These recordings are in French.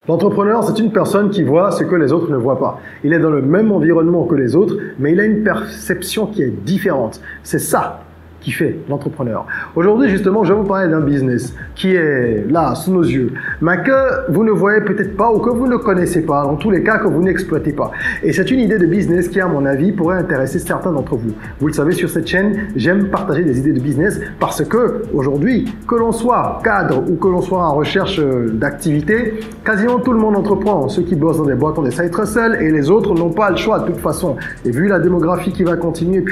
L'entrepreneur, c'est une personne qui voit ce que les autres ne voient pas. Il est dans le même environnement que les autres, mais il a une perception qui est différente. C'est ça qui fait l'entrepreneur. Aujourd'hui, justement, je vais vous parler d'un business qui est là, sous nos yeux, mais que vous ne voyez peut-être pas ou que vous ne connaissez pas, dans tous les cas que vous n'exploitez pas. Et c'est une idée de business qui, à mon avis, pourrait intéresser certains d'entre vous. Vous le savez, sur cette chaîne, j'aime partager des idées de business parce que, aujourd'hui, que l'on soit cadre ou que l'on soit en recherche d'activité, quasiment tout le monde entreprend. Ceux qui bossent dans des boîtes ont des side hustles et les autres n'ont pas le choix de toute façon. Et vu la démographie qui va continuer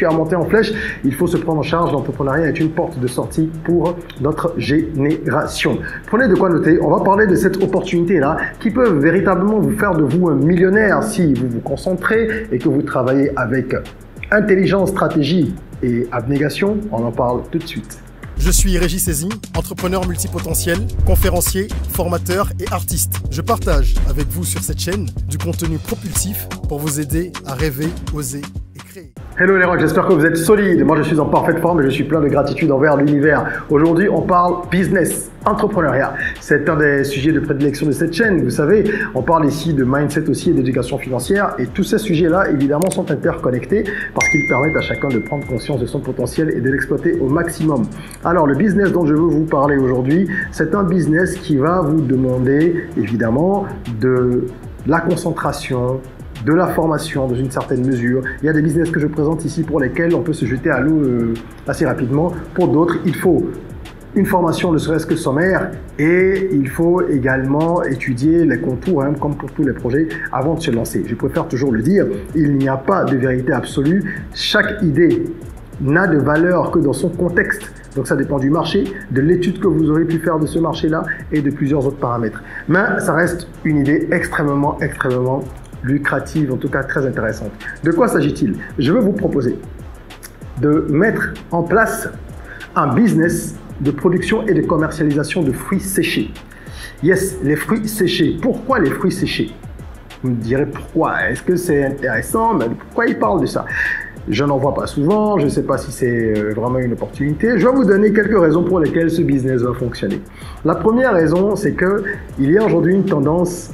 à monter en flèche, il faut se prendre en charge. L'entrepreneuriat est une porte de sortie pour notre génération. Prenez de quoi noter. On va parler de cette opportunité-là qui peut véritablement vous faire de vous un millionnaire si vous vous concentrez et que vous travaillez avec intelligence, stratégie et abnégation. On en parle tout de suite. Je suis Régis Saizy, entrepreneur multipotentiel, conférencier, formateur et artiste. Je partage avec vous sur cette chaîne du contenu propulsif pour vous aider à rêver, oser et créer. Hello les rocks, j'espère que vous êtes solides. Moi je suis en parfaite forme et je suis plein de gratitude envers l'univers. Aujourd'hui on parle business, entrepreneuriat. C'est un des sujets de prédilection de cette chaîne. Vous savez, on parle ici de mindset aussi et d'éducation financière. Et tous ces sujets-là, évidemment, sont interconnectés parce qu'ils permettent à chacun de prendre conscience de son potentiel et de l'exploiter au maximum. Alors le business dont je veux vous parler aujourd'hui, c'est un business qui va vous demander évidemment de la concentration, de la formation dans une certaine mesure. Il y a des business que je présente ici pour lesquels on peut se jeter à l'eau assez rapidement. Pour d'autres, il faut une formation ne serait-ce que sommaire et il faut également étudier les contours, hein, comme pour tous les projets, avant de se lancer. Je préfère toujours le dire, il n'y a pas de vérité absolue. Chaque idée n'a de valeur que dans son contexte. Donc ça dépend du marché, de l'étude que vous aurez pu faire de ce marché-là et de plusieurs autres paramètres. Mais ça reste une idée extrêmement lucrative, en tout cas très intéressante. De quoi s'agit-il? Je vais vous proposer de mettre en place un business de production et de commercialisation de fruits séchés. Yes, les fruits séchés. Pourquoi les fruits séchés? Vous me direz pourquoi? Est-ce que c'est intéressant? Mais pourquoi ils parlent de ça? Je n'en vois pas souvent, je ne sais pas si c'est vraiment une opportunité. Je vais vous donner quelques raisons pour lesquelles ce business va fonctionner. La première raison, c'est qu'il y a aujourd'hui une tendance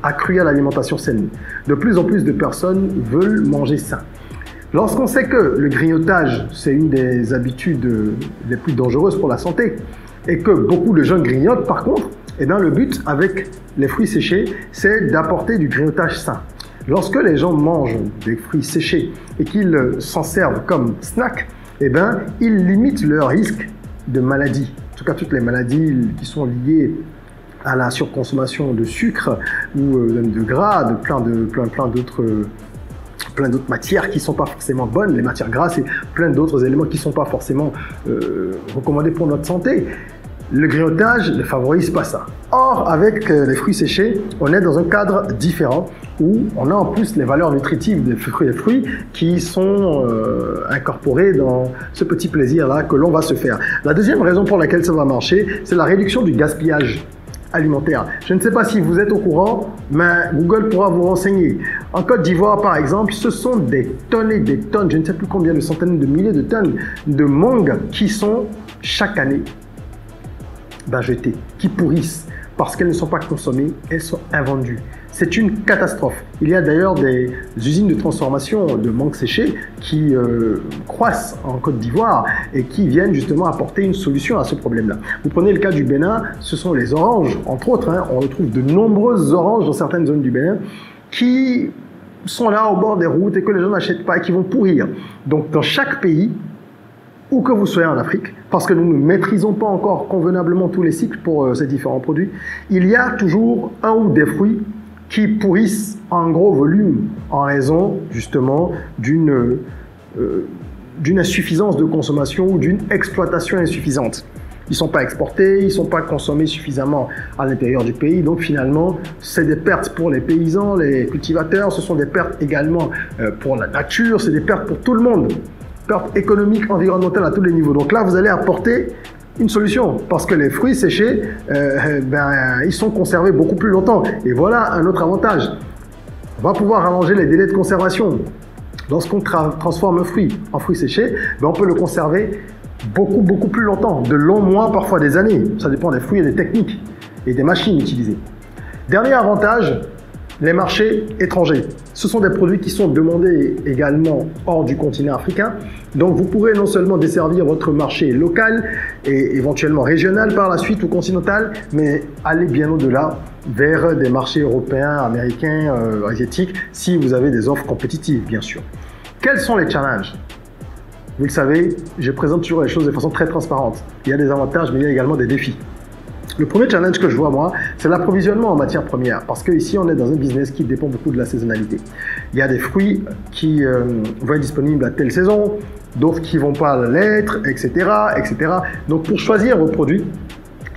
accrue à l'alimentation saine. De plus en plus de personnes veulent manger sain. Lorsqu'on sait que le grignotage, c'est une des habitudes les plus dangereuses pour la santé, et que beaucoup de jeunes grignotent par contre, eh bien, le but avec les fruits séchés, c'est d'apporter du grignotage sain. Lorsque les gens mangent des fruits séchés et qu'ils s'en servent comme snack, eh bien, ils limitent leur risque de maladies. En tout cas, toutes les maladies qui sont liées à la surconsommation de sucre ou de gras, de plein d'autres matières qui ne sont pas forcément bonnes, les matières grasses et plein d'autres éléments qui ne sont pas forcément recommandés pour notre santé. Le grignotage ne favorise pas ça. Or, avec les fruits séchés, on est dans un cadre différent où on a en plus les valeurs nutritives des fruits qui sont incorporées dans ce petit plaisir-là que l'on va se faire. La deuxième raison pour laquelle ça va marcher, c'est la réduction du gaspillage alimentaire. Je ne sais pas si vous êtes au courant, mais Google pourra vous renseigner. En Côte d'Ivoire, par exemple, ce sont des tonnes et des tonnes, je ne sais plus combien de centaines de milliers de tonnes de mangues qui sont chaque année jetées, qui pourrissent parce qu'elles ne sont pas consommées, elles sont invendues. C'est une catastrophe. Il y a d'ailleurs des usines de transformation de mangues séchées qui croissent en Côte d'Ivoire et qui viennent justement apporter une solution à ce problème-là. Vous prenez le cas du Bénin, ce sont les oranges, entre autres. Hein, on retrouve de nombreuses oranges dans certaines zones du Bénin qui sont là au bord des routes et que les gens n'achètent pas et qui vont pourrir. Donc dans chaque pays, où que vous soyez en Afrique, parce que nous ne maîtrisons pas encore convenablement tous les cycles pour ces différents produits, il y a toujours un ou des fruits qui pourrissent en gros volume en raison justement d'une insuffisance de consommation ou d'une exploitation insuffisante. Ils ne sont pas exportés, ils ne sont pas consommés suffisamment à l'intérieur du pays. Donc finalement, c'est des pertes pour les paysans, les cultivateurs, ce sont des pertes également pour la nature, c'est des pertes pour tout le monde. Pertes économiques, environnementales à tous les niveaux. Donc là, vous allez apporter une solution parce que les fruits séchés, ils sont conservés beaucoup plus longtemps. Et voilà un autre avantage. On va pouvoir allonger les délais de conservation. Lorsqu'on transforme un fruit en fruit séché, on peut le conserver beaucoup plus longtemps, de longs mois, parfois des années. Ça dépend des fruits et des techniques et des machines utilisées. Dernier avantage, les marchés étrangers. Ce sont des produits qui sont demandés également hors du continent africain. Donc vous pourrez non seulement desservir votre marché local et éventuellement régional par la suite ou continental, mais aller bien au-delà vers des marchés européens, américains, asiatiques, si vous avez des offres compétitives, bien sûr. Quels sont les challenges? Vous le savez, je présente toujours les choses de façon très transparente. Il y a des avantages, mais il y a également des défis. Le premier challenge que je vois, moi, c'est l'approvisionnement en matières premières. Parce qu'ici, on est dans un business qui dépend beaucoup de la saisonnalité. Il y a des fruits qui vont être disponibles à telle saison, d'autres qui ne vont pas l'être, etc., etc. Donc, pour choisir vos produits,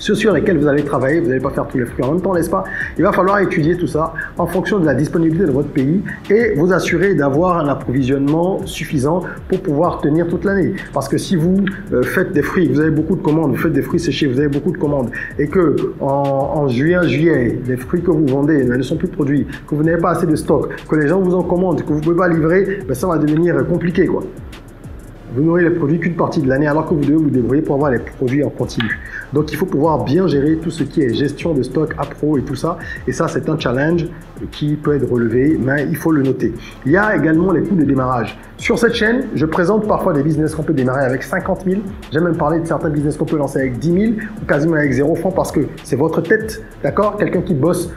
ceux sur lesquels vous allez travailler, vous n'allez pas faire tous les fruits en même temps, n'est-ce pas? Il va falloir étudier tout ça en fonction de la disponibilité de votre pays et vous assurer d'avoir un approvisionnement suffisant pour pouvoir tenir toute l'année. Parce que si vous faites des fruits, vous avez beaucoup de commandes, vous faites des fruits séchés, vous avez beaucoup de commandes et que en juin, juillet, les fruits que vous vendez ne sont plus produits, que vous n'avez pas assez de stock, que les gens vous en commandent, que vous ne pouvez pas livrer, ben ça va devenir compliqué, quoi. Vous n'aurez les produits qu'une partie de l'année alors que vous devez vous débrouiller pour avoir les produits en continu. Donc il faut pouvoir bien gérer tout ce qui est gestion de stock, appro et tout ça. Et ça, c'est un challenge qui peut être relevé, mais il faut le noter. Il y a également les coûts de démarrage. Sur cette chaîne, je présente parfois des business qu'on peut démarrer avec 50 000. J'ai même parlé de certains business qu'on peut lancer avec 10 000 ou quasiment avec 0 francs parce que c'est votre tête, d'accord? Quelqu'un qui bosse,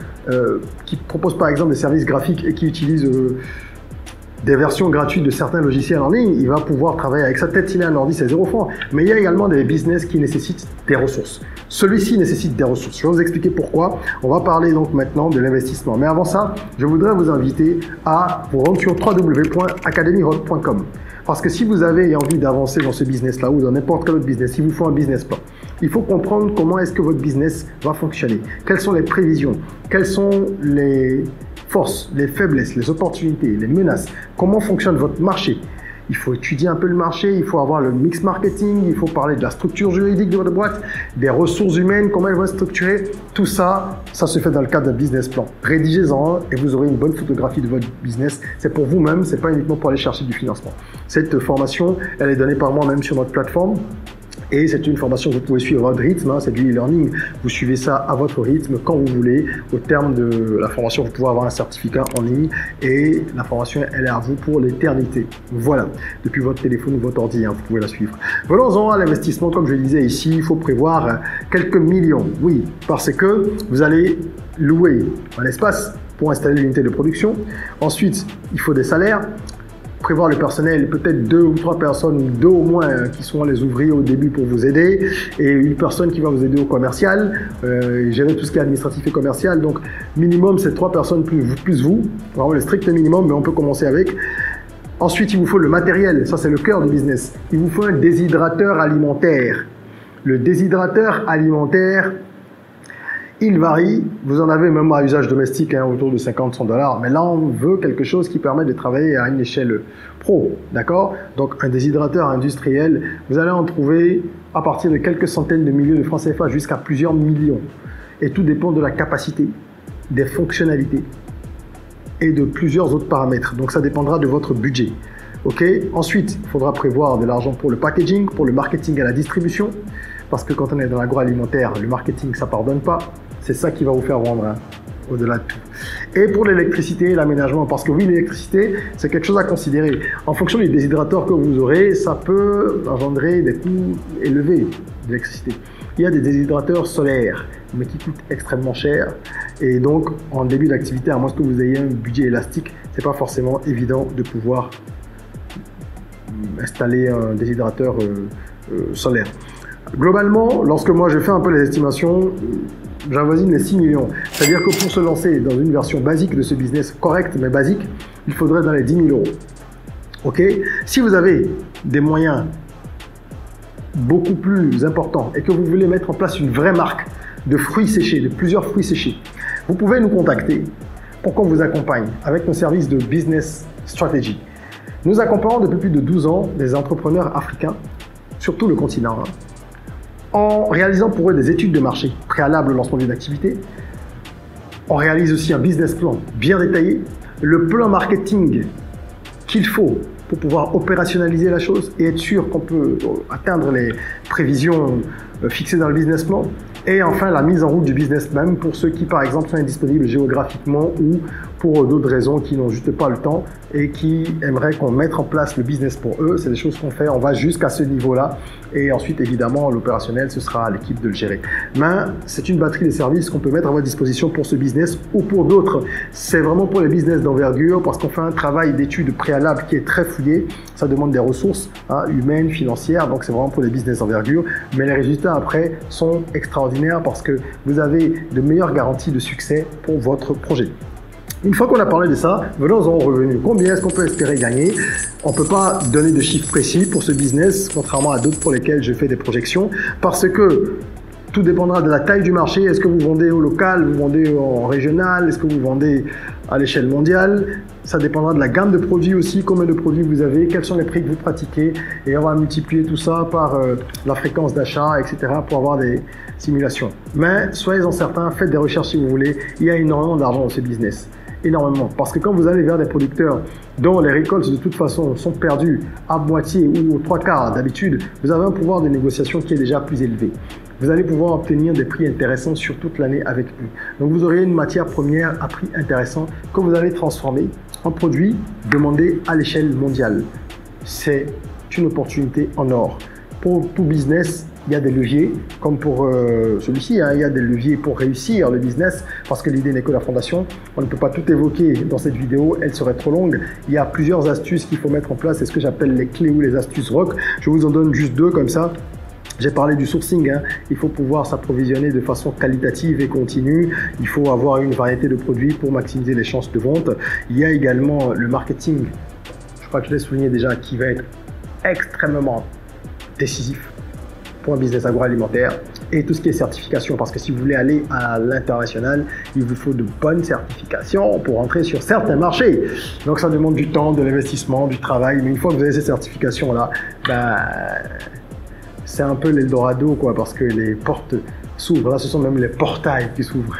qui propose par exemple des services graphiques et qui utilise des versions gratuites de certains logiciels en ligne, il va pouvoir travailler avec sa tête. Il a un ordi, c'est 0 francs. Mais il y a également des business qui nécessitent des ressources. Celui-ci nécessite des ressources. Je vais vous expliquer pourquoi. On va parler donc maintenant de l'investissement. Mais avant ça, je voudrais vous inviter à vous rendre sur www.academyrock.com. Parce que si vous avez envie d'avancer dans ce business-là ou dans n'importe quel autre business, il vous faut un business plan. Il faut comprendre comment est-ce que votre business va fonctionner. Quelles sont les prévisions? Quelles sont les forces, les faiblesses, les opportunités, les menaces? Comment fonctionne votre marché? Il faut étudier un peu le marché, il faut avoir le mix marketing, il faut parler de la structure juridique de votre boîte, des ressources humaines, comment elles vont être structurées. Tout ça, ça se fait dans le cadre d'un business plan. Rédigez-en un et vous aurez une bonne photographie de votre business. C'est pour vous-même, c'est pas uniquement pour aller chercher du financement. Cette formation, elle est donnée par moi-même sur notre plateforme. Et c'est une formation que vous pouvez suivre à votre rythme, hein, c'est du e-learning. Vous suivez ça à votre rythme, quand vous voulez. Au terme de la formation, vous pouvez avoir un certificat en ligne et la formation, elle est à vous pour l'éternité. Voilà, depuis votre téléphone ou votre ordi, hein, vous pouvez la suivre. Venons-en à l'investissement, comme je le disais ici, il faut prévoir quelques millions. Oui, parce que vous allez louer un espace pour installer l'unité de production. Ensuite, il faut des salaires. Prévoir le personnel, peut-être 2 ou 3 personnes, 2 au moins, qui sont les ouvriers au début pour vous aider, et une personne qui va vous aider au commercial, gérer tout ce qui est administratif et commercial. Donc, minimum, c'est 3 personnes plus vous, vraiment le strict minimum, mais on peut commencer avec. Ensuite, il vous faut le matériel, ça c'est le cœur du business. Il vous faut un déshydrateur alimentaire. Le déshydrateur alimentaire, il varie, vous en avez même à usage domestique, hein, autour de 50-100 $, mais là on veut quelque chose qui permet de travailler à une échelle pro, d'accord? Donc un déshydrateur industriel, vous allez en trouver à partir de quelques centaines de milliers de francs CFA jusqu'à plusieurs millions. Et tout dépend de la capacité, des fonctionnalités et de plusieurs autres paramètres. Donc ça dépendra de votre budget. Ok. Ensuite, il faudra prévoir de l'argent pour le packaging, pour le marketing et la distribution, parce que quand on est dans l'agroalimentaire, le marketing ça pardonne pas. C'est ça qui va vous faire vendre, hein, au-delà de tout. Et pour l'électricité et l'aménagement, parce que oui, l'électricité, c'est quelque chose à considérer. En fonction du déshydrateur que vous aurez, ça peut engendrer des coûts élevés d'électricité. Il y a des déshydrateurs solaires, mais qui coûtent extrêmement cher. Et donc, en début d'activité, à moins que vous ayez un budget élastique, c'est pas forcément évident de pouvoir installer un déshydrateur solaire. Globalement, lorsque moi je fais un peu les estimations, j'avoisine les 6 millions. C'est-à-dire que pour se lancer dans une version basique de ce business, correcte mais basique, il faudrait dans les 10 000 €. Ok? Si vous avez des moyens beaucoup plus importants et que vous voulez mettre en place une vraie marque de fruits séchés, de plusieurs fruits séchés, vous pouvez nous contacter pour qu'on vous accompagne avec nos services de business strategy. Nous accompagnons depuis plus de 12 ans des entrepreneurs africains, surtout le continent, hein, en réalisant pour eux des études de marché préalables au lancement d'une activité. On réalise aussi un business plan bien détaillé, le plan marketing qu'il faut pour pouvoir opérationnaliser la chose et être sûr qu'on peut atteindre les prévisions fixées dans le business plan. Et enfin, la mise en route du business même pour ceux qui, par exemple, sont indisponibles géographiquement ou pour d'autres raisons qui n'ont juste pas le temps et qui aimeraient qu'on mette en place le business pour eux. C'est des choses qu'on fait, on va jusqu'à ce niveau-là. Et ensuite, évidemment, l'opérationnel, ce sera à l'équipe de le gérer. Mais c'est une batterie de services qu'on peut mettre à votre disposition pour ce business ou pour d'autres. C'est vraiment pour les business d'envergure parce qu'on fait un travail d'étude préalable qui est très fouillé. Ça demande des ressources humaines, financières. Donc, c'est vraiment pour les business d'envergure. Mais les résultats après sont extraordinaires parce que vous avez de meilleures garanties de succès pour votre projet. Une fois qu'on a parlé de ça, venons-en aux revenus. Combien est-ce qu'on peut espérer gagner? On ne peut pas donner de chiffres précis pour ce business, contrairement à d'autres pour lesquels je fais des projections, parce que tout dépendra de la taille du marché. Est-ce que vous vendez au local, vous vendez en régional, est-ce que vous vendez à l'échelle mondiale? Ça dépendra de la gamme de produits aussi, combien de produits vous avez, quels sont les prix que vous pratiquez, et on va multiplier tout ça par la fréquence d'achat, etc. pour avoir des simulations. Mais soyez-en certains, faites des recherches si vous voulez, il y a énormément d'argent dans ce business. Énormément. Parce que quand vous allez vers des producteurs dont les récoltes de toute façon sont perdues à moitié ou aux 3/4 d'habitude, vous avez un pouvoir de négociation qui est déjà plus élevé. Vous allez pouvoir obtenir des prix intéressants sur toute l'année avec eux. Donc vous aurez une matière première à prix intéressant que vous allez transformer en produit demandé à l'échelle mondiale. C'est une opportunité en or. Pour tout business, il y a des leviers, comme pour celui-ci, il y a des leviers pour réussir le business, parce que l'idée n'est que la fondation. On ne peut pas tout évoquer dans cette vidéo, elle serait trop longue. Il y a plusieurs astuces qu'il faut mettre en place, c'est ce que j'appelle les clés ou les astuces rock. Je vous en donne juste deux comme ça. J'ai parlé du sourcing, il faut pouvoir s'approvisionner de façon qualitative et continue. Il faut avoir une variété de produits pour maximiser les chances de vente. Il y a également le marketing, je crois que je l'ai souligné déjà, qui va être extrêmement décisif pour un business agroalimentaire, et tout ce qui est certification, parce que si vous voulez aller à l'international, il vous faut de bonnes certifications pour entrer sur certains marchés. Donc ça demande du temps, de l'investissement, du travail, mais une fois que vous avez ces certifications-là, c'est un peu l'Eldorado, quoi, parce que les portes s'ouvrent. Là, ce sont même les portails qui s'ouvrent.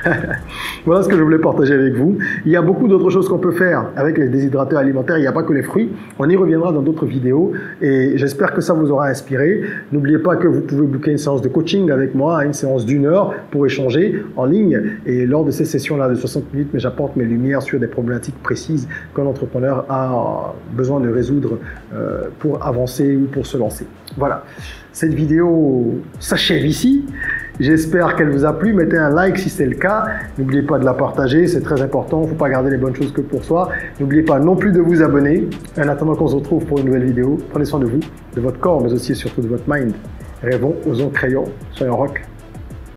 Voilà ce que je voulais partager avec vous. Il y a beaucoup d'autres choses qu'on peut faire avec les déshydrateurs alimentaires. Il n'y a pas que les fruits. On y reviendra dans d'autres vidéos et j'espère que ça vous aura inspiré. N'oubliez pas que vous pouvez booker une séance de coaching avec moi, une séance d'1 heure pour échanger en ligne. Et lors de ces sessions-là de 60 minutes, j'apporte mes lumières sur des problématiques précises qu'un entrepreneur a besoin de résoudre pour avancer ou pour se lancer. Voilà. Cette vidéo s'achève ici. J'espère qu'elle vous a plu. Mettez un like si c'est le cas. N'oubliez pas de la partager, c'est très important. Il ne faut pas garder les bonnes choses que pour soi. N'oubliez pas non plus de vous abonner. En attendant qu'on se retrouve pour une nouvelle vidéo, prenez soin de vous, de votre corps, mais aussi et surtout de votre mind. Rêvons, osons, créons, soyons rock.